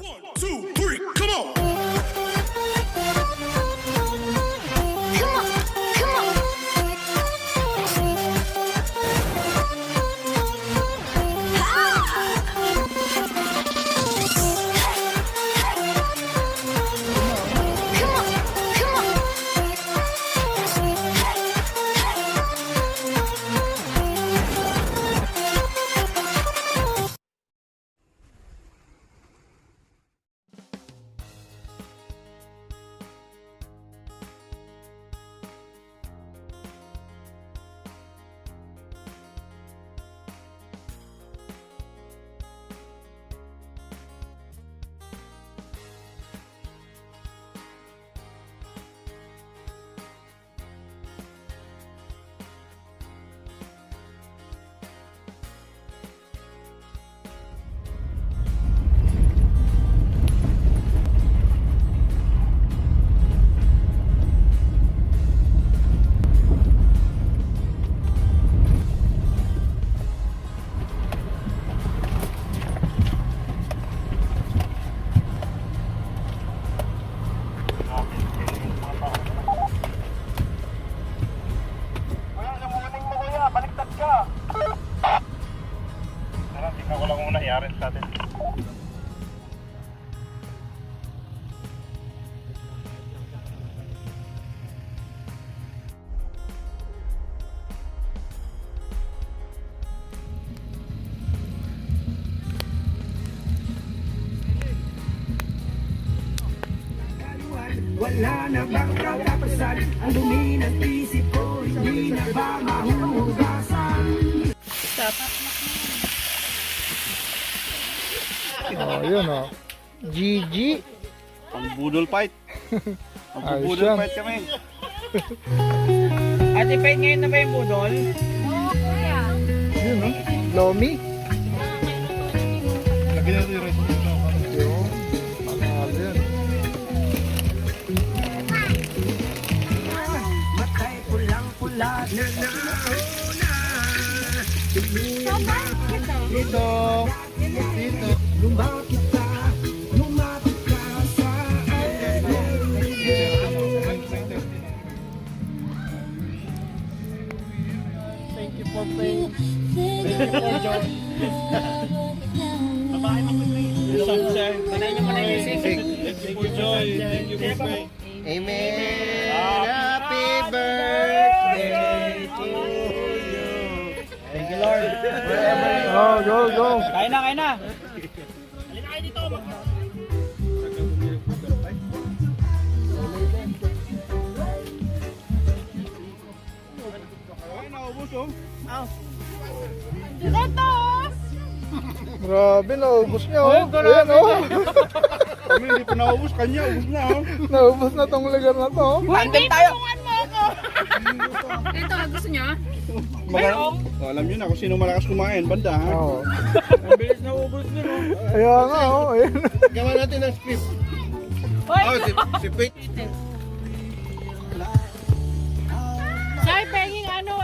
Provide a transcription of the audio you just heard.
1, 2, 3, come on! Wala na bang katapasan? Ang dumi ng isip ko, hindi na ba mahuhugasan? Oh, yun oh. GG. Ang budol fight. Ang Ayos budol yan. fight kami. Ate Pait, ngayon na ba yung budol? Yun oh. Lomi. Lagyan natin yung rest dito. Yun. Mahal yan. Matay pulang-pula na nauna. Dito. Dito. Lumapit ka sa Thank you for playing. Thank you for joy. Panayin niyo muna yung music. Thank you for joy. Thank you for pray. Amen. Happy birthday to you. Thank you, Lord. Oh, go, go. Kain na, kain na. Ay, naubos oh. Grabe, naubos niya oh. Ay, grabe. Ayan, oh. Kami hindi pa naubos. Kanya, ubos na oh. Naubos na tong lugar na to oh. Tandem tayo. Ito, gusto niya? Oh, alam nyo na kung sino malakas kumain. Banda ha. Oo. Ang bilis na ubos din, oh. Kaya nga oh. Ayan. Gawa natin ang script. Si Pete. Say, penging ano,